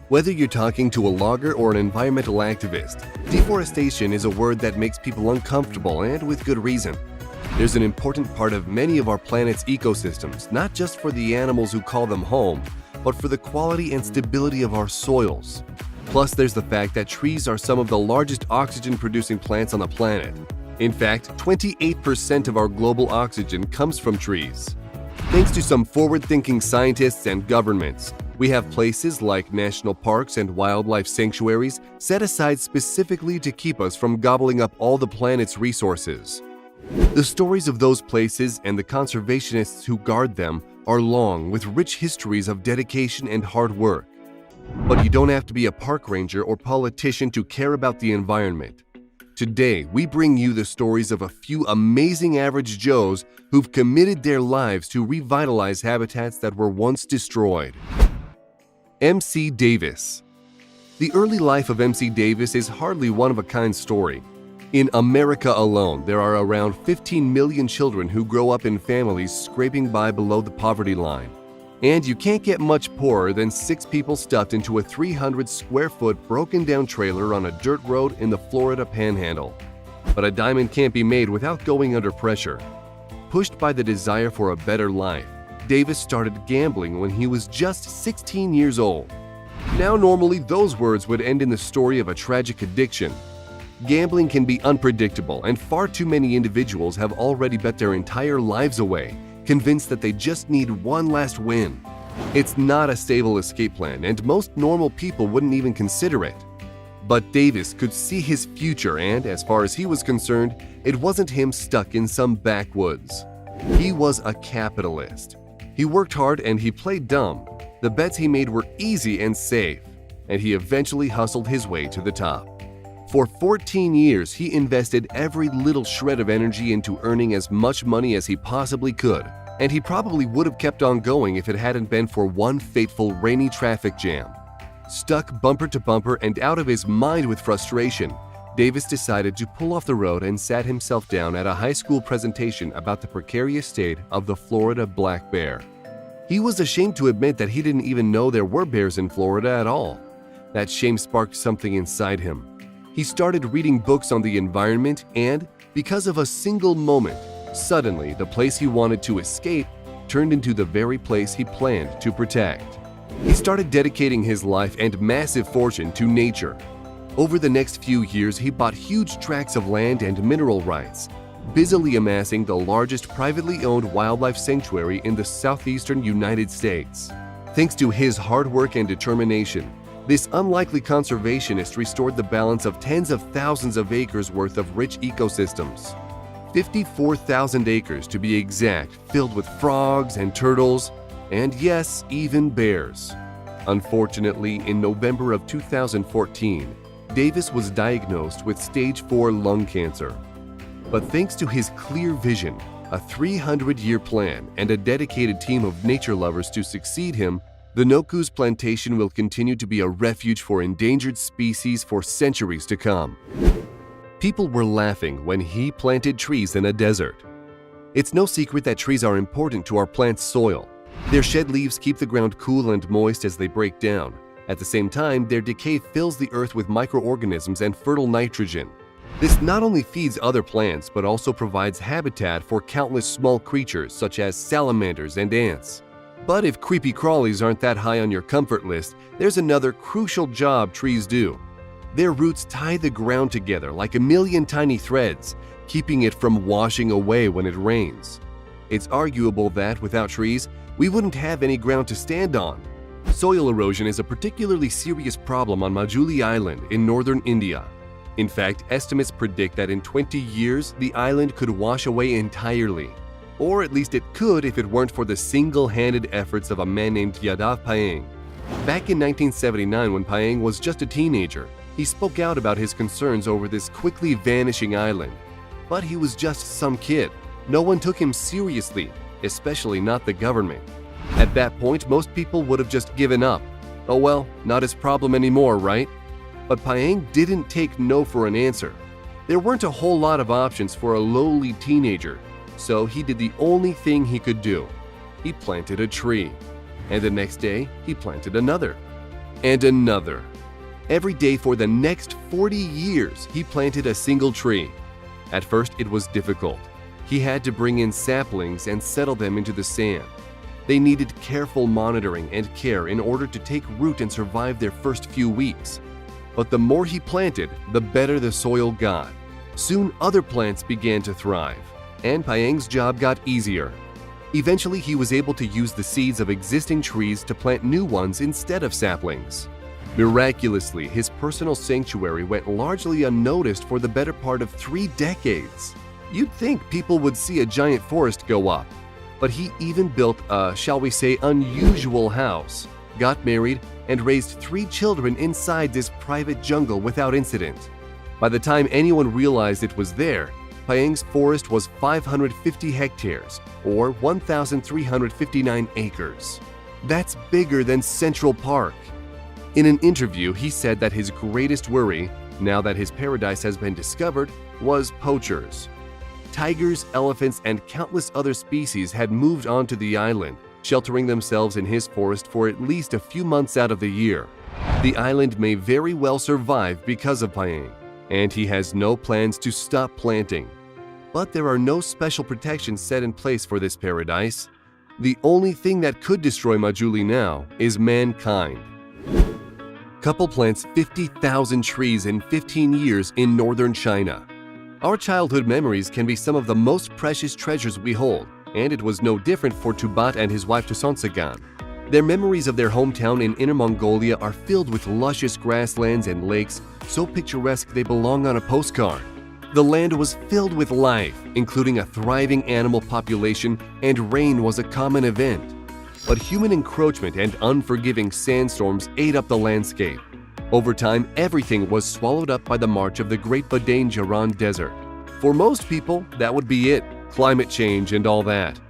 Whether you're talking to a logger or an environmental activist, deforestation is a word that makes people uncomfortable, and with good reason. There's an important part of many of our planet's ecosystems, not just for the animals who call them home, but for the quality and stability of our soils. Plus, there's the fact that trees are some of the largest oxygen-producing plants on the planet. In fact, 28% of our global oxygen comes from trees. Thanks to some forward-thinking scientists and governments, we have places like national parks and wildlife sanctuaries set aside specifically to keep us from gobbling up all the planet's resources. The stories of those places and the conservationists who guard them are long, with rich histories of dedication and hard work. But you don't have to be a park ranger or politician to care about the environment. Today, we bring you the stories of a few amazing average Joes who've committed their lives to revitalize habitats that were once destroyed. MC Davis. The early life of MC Davis is hardly one-of-a-kind story. In America alone, there are around 15 million children who grow up in families scraping by below the poverty line. And you can't get much poorer than 6 people stuffed into a 300-square-foot broken-down trailer on a dirt road in the Florida Panhandle. But a diamond can't be made without going under pressure. Pushed by the desire for a better life, Davis started gambling when he was just 16 years old. Now, normally, those words would end in the story of a tragic addiction. Gambling can be unpredictable, and far too many individuals have already bet their entire lives away, convinced that they just need one last win. It's not a stable escape plan, and most normal people wouldn't even consider it. But Davis could see his future, and as far as he was concerned, it wasn't him stuck in some backwoods. He was a capitalist. He worked hard and he played dumb. The bets he made were easy and safe, and he eventually hustled his way to the top. For 14 years, he invested every little shred of energy into earning as much money as he possibly could, and he probably would have kept on going if it hadn't been for one fateful rainy traffic jam. Stuck bumper to bumper and out of his mind with frustration, Davis decided to pull off the road and sat himself down at a high school presentation about the precarious state of the Florida black bear. He was ashamed to admit that he didn't even know there were bears in Florida at all. That shame sparked something inside him. He started reading books on the environment, and because of a single moment, suddenly the place he wanted to escape turned into the very place he planned to protect. He started dedicating his life and massive fortune to nature. Over the next few years, he bought huge tracts of land and mineral rights, busily amassing the largest privately owned wildlife sanctuary in the southeastern United States. Thanks to his hard work and determination, this unlikely conservationist restored the balance of tens of thousands of acres worth of rich ecosystems. 54,000 acres to be exact, filled with frogs and turtles, and yes, even bears. Unfortunately, in November of 2014, Davis was diagnosed with stage 4 lung cancer. But thanks to his clear vision, a 300-year plan, and a dedicated team of nature lovers to succeed him, the Noku's plantation will continue to be a refuge for endangered species for centuries to come. People were laughing when he planted trees in a desert. It's no secret that trees are important to our plant's soil. Their shed leaves keep the ground cool and moist as they break down. At the same time, their decay fills the earth with microorganisms and fertile nitrogen. This not only feeds other plants, but also provides habitat for countless small creatures such as salamanders and ants. But if creepy crawlies aren't that high on your comfort list, there's another crucial job trees do. Their roots tie the ground together like a million tiny threads, keeping it from washing away when it rains. It's arguable that without trees, we wouldn't have any ground to stand on. Soil erosion is a particularly serious problem on Majuli Island in northern India. In fact, estimates predict that in 20 years, the island could wash away entirely. Or at least it could if it weren't for the single-handed efforts of a man named Yadav Payeng. Back in 1979, when Payeng was just a teenager, he spoke out about his concerns over this quickly vanishing island. But he was just some kid. No one took him seriously, especially not the government. At that point, most people would have just given up. Oh well, not his problem anymore, right? But Payeng didn't take no for an answer. There weren't a whole lot of options for a lowly teenager, so he did the only thing he could do. He planted a tree. And the next day, he planted another. and another. Every day for the next 40 years, he planted a single tree. At first, it was difficult. He had to bring in saplings and settle them into the sand. They needed careful monitoring and care in order to take root and survive their first few weeks. But the more he planted, the better the soil got. Soon other plants began to thrive, and Payang's job got easier. Eventually, he was able to use the seeds of existing trees to plant new ones instead of saplings. Miraculously, his personal sanctuary went largely unnoticed for the better part of 3 decades. You'd think people would see a giant forest go up, but he even built a, shall we say, unusual house, got married, and raised 3 children inside this private jungle without incident. By the time anyone realized it was there, Payang's forest was 550 hectares, or 1,359 acres. That's bigger than Central Park. In an interview, he said that his greatest worry, now that his paradise has been discovered, was poachers. Tigers, elephants, and countless other species had moved onto the island, sheltering themselves in his forest for at least a few months out of the year. The island may very well survive because of Payang, and he has no plans to stop planting. But there are no special protections set in place for this paradise. The only thing that could destroy Majuli now is mankind. Couple plants 50,000 trees in 15 years in northern China. Our childhood memories can be some of the most precious treasures we hold, and it was no different for Tubat and his wife Tusonsagan. Their memories of their hometown in Inner Mongolia are filled with luscious grasslands and lakes, so picturesque they belong on a postcard. The land was filled with life, including a thriving animal population, and rain was a common event. But human encroachment and unforgiving sandstorms ate up the landscape. Over time, everything was swallowed up by the march of the Great Badain Jaran Desert. For most people, that would be it, climate change and all that.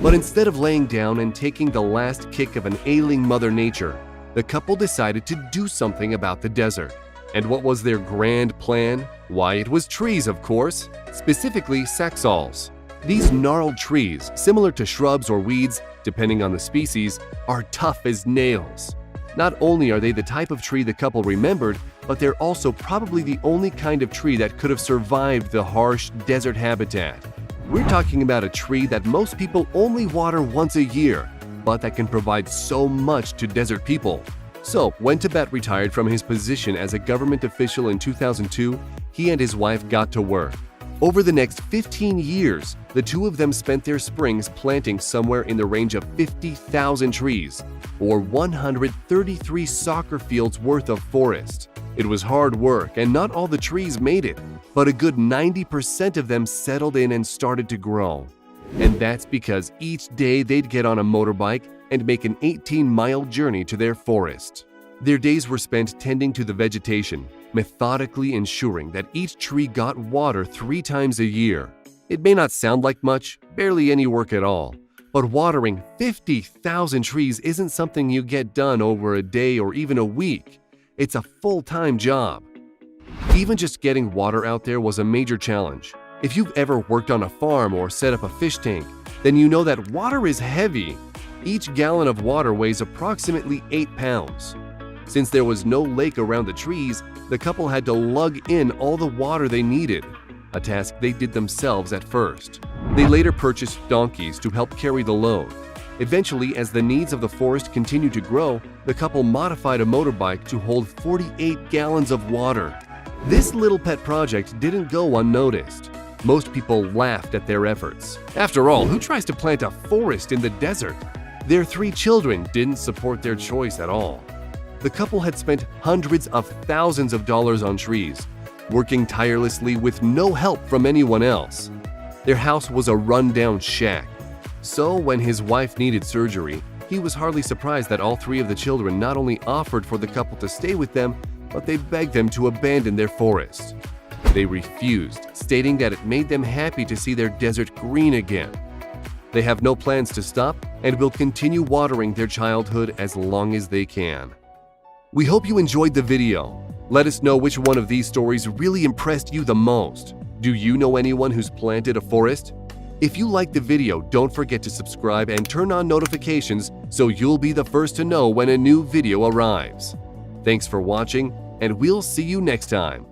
But instead of laying down and taking the last kick of an ailing Mother Nature, the couple decided to do something about the desert. And what was their grand plan? Why, it was trees, of course, specifically saxals. These gnarled trees, similar to shrubs or weeds, depending on the species, are tough as nails. Not only are they the type of tree the couple remembered, but they're also probably the only kind of tree that could have survived the harsh desert habitat. We're talking about a tree that most people only water once a year, but that can provide so much to desert people. So, when Tibet retired from his position as a government official in 2002, he and his wife got to work. Over the next 15 years, the two of them spent their springs planting somewhere in the range of 50,000 trees, or 133 soccer fields worth of forest. It was hard work, and not all the trees made it, but a good 90% of them settled in and started to grow. And that's because each day they'd get on a motorbike and make an 18-mile journey to their forest. Their days were spent tending to the vegetation, methodically ensuring that each tree got water 3 times a year. It may not sound like much, barely any work at all, but watering 50,000 trees isn't something you get done over a day or even a week. It's a full-time job. Even just getting water out there was a major challenge. If you've ever worked on a farm or set up a fish tank, then you know that water is heavy. Each gallon of water weighs approximately 8 pounds. Since there was no lake around the trees, the couple had to lug in all the water they needed, a task they did themselves at first. They later purchased donkeys to help carry the load. Eventually, as the needs of the forest continued to grow, the couple modified a motorbike to hold 48 gallons of water. This little pet project didn't go unnoticed. Most people laughed at their efforts. After all, who tries to plant a forest in the desert? Their 3 children didn't support their choice at all. The couple had spent hundreds of thousands of dollars on trees, working tirelessly with no help from anyone else. Their house was a rundown shack. So when his wife needed surgery, he was hardly surprised that all 3 of the children not only offered for the couple to stay with them, but they begged them to abandon their forest. They refused, stating that it made them happy to see their desert green again. They have no plans to stop and will continue watering their childhood as long as they can. We hope you enjoyed the video. Let us know which one of these stories really impressed you the most. Do you know anyone who's planted a forest? If you liked the video, don't forget to subscribe and turn on notifications so you'll be the first to know when a new video arrives. Thanks for watching, and we'll see you next time.